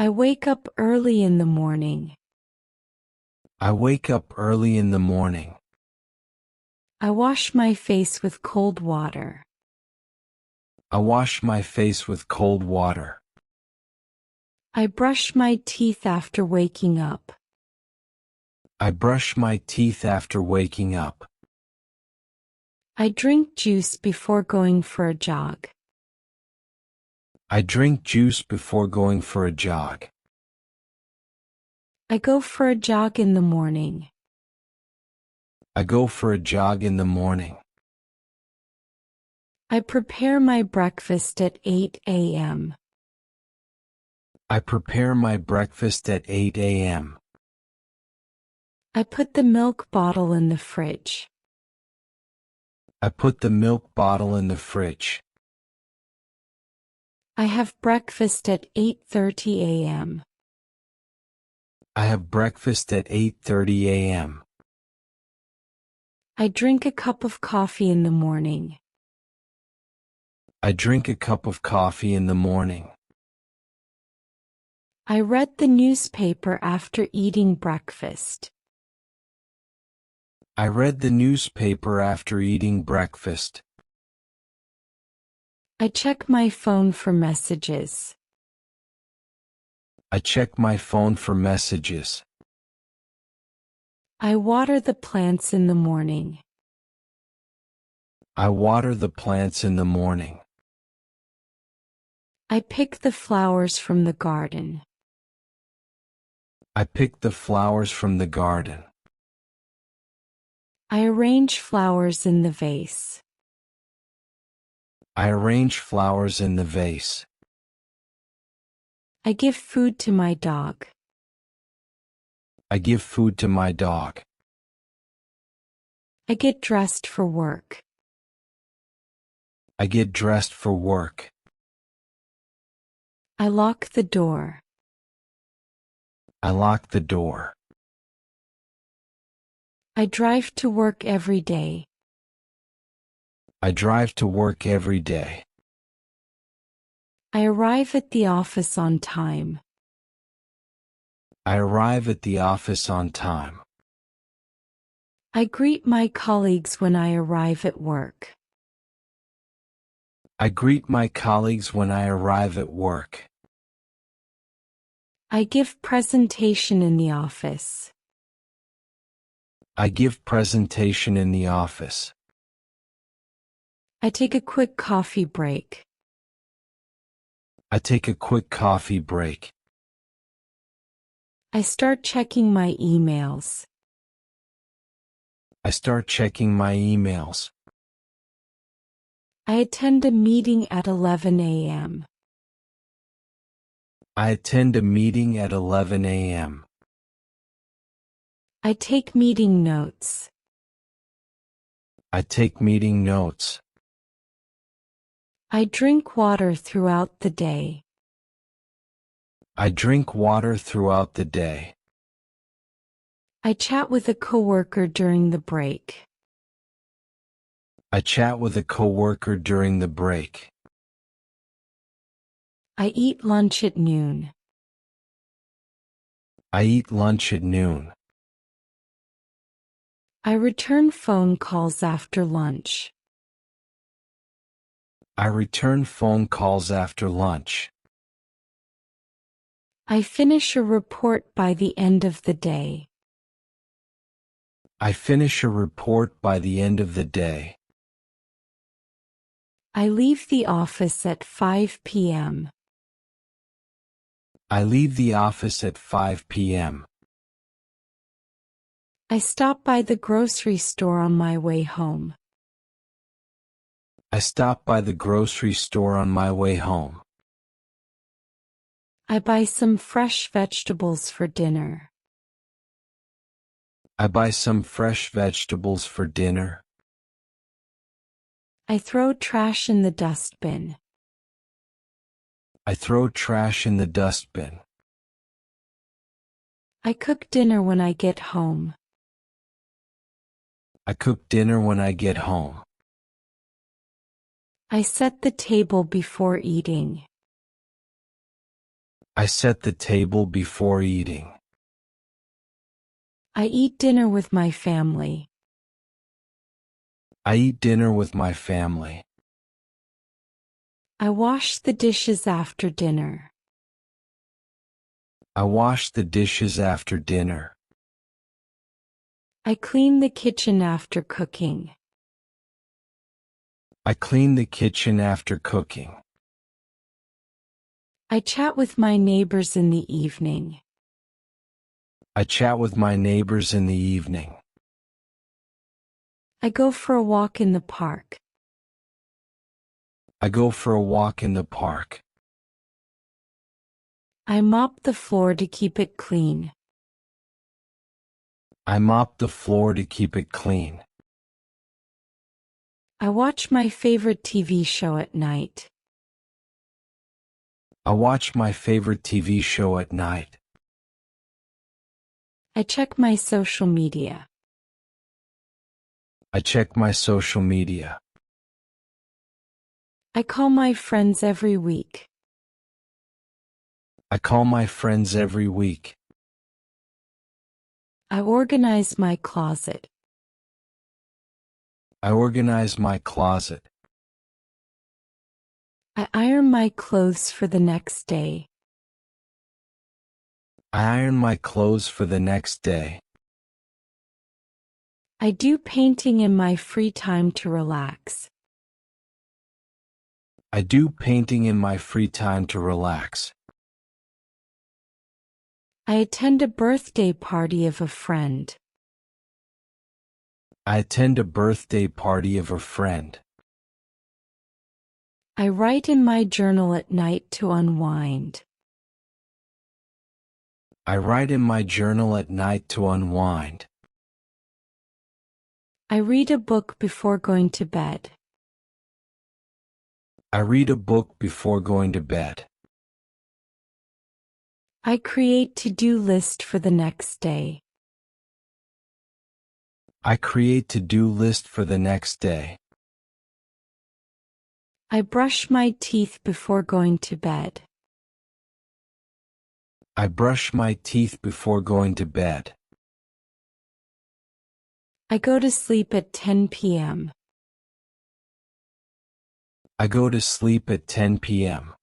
I wake up early in the morning. I wake up early in the morning. I wash my face with cold water. I wash my face with cold water. I brush my teeth after waking up. I brush my teeth after waking up. I drink juice before going for a jog. I drink juice before going for a jog. I go for a jog in the morning. I go for a jog in the morning. I prepare my breakfast at 8 a.m. I prepare my breakfast at 8 a.m. I put the milk bottle in the fridge. I put the milk bottle in the fridge. I have breakfast at 8:30 a.m. I have breakfast at 8:30 a.m. I drink a cup of coffee in the morning. I drink a cup of coffee in the morning. I read the newspaper after eating breakfast. I read the newspaper after eating breakfast. I check my phone for messages. I check my phone for messages. I water the plants in the morning. I water the plants in the morning. I pick the flowers from the garden. I pick the flowers from the garden. I arrange flowers in the vase. I arrange flowers in the vase. I give food to my dog. I give food to my dog. I get dressed for work. I get dressed for work. I lock the door. I lock the door. I drive to work every day. I drive to work every day. I arrive at the office on time. I arrive at the office on time. I greet my colleagues when I arrive at work. I greet my colleagues when I arrive at work. I give presentation in the office. I give presentation in the office. I take a quick coffee break. I take a quick coffee break. I start checking my emails. I start checking my emails. I attend a meeting at 11 a.m. I attend a meeting at 11 a.m. I take meeting notes. I take meeting notes. I drink water throughout the day. I drink water throughout the day. I chat with a coworker during the break. I chat with a coworker during the break. I eat lunch at noon. I eat lunch at noon. I return phone calls after lunch. I return phone calls after lunch. I finish a report by the end of the day. I finish a report by the end of the day. I leave the office at 5 p.m. I leave the office at 5 p.m. I stop by the grocery store on my way home. I stop by the grocery store on my way home. I buy some fresh vegetables for dinner. I buy some fresh vegetables for dinner. I throw trash in the dustbin. I throw trash in the dustbin. I cook dinner when I get home. I cook dinner when I get home. I set the table before eating. I set the table before eating. I eat dinner with my family. I eat dinner with my family. I wash the dishes after dinner. I wash the dishes after dinner. I clean the kitchen after cooking. I clean the kitchen after cooking. I chat with my neighbors in the evening. I chat with my neighbors in the evening. I go for a walk in the park. I go for a walk in the park. I mop the floor to keep it clean. I mop the floor to keep it clean. I watch my favorite TV show at night. I watch my favorite TV show at night. I check my social media. I check my social media. I call my friends every week. I call my friends every week. I organize my closet. I organize my closet. I iron my clothes for the next day. I iron my clothes for the next day. I do painting in my free time to relax. I do painting in my free time to relax. I attend a birthday party of a friend. I attend a birthday party of a friend. I write in my journal at night to unwind. I write in my journal at night to unwind. I read a book before going to bed. I read a book before going to bed. I create to-do list for the next day. I create to-do list for the next day. I brush my teeth before going to bed. I brush my teeth before going to bed. I go to sleep at 10 p.m. I go to sleep at 10 p.m.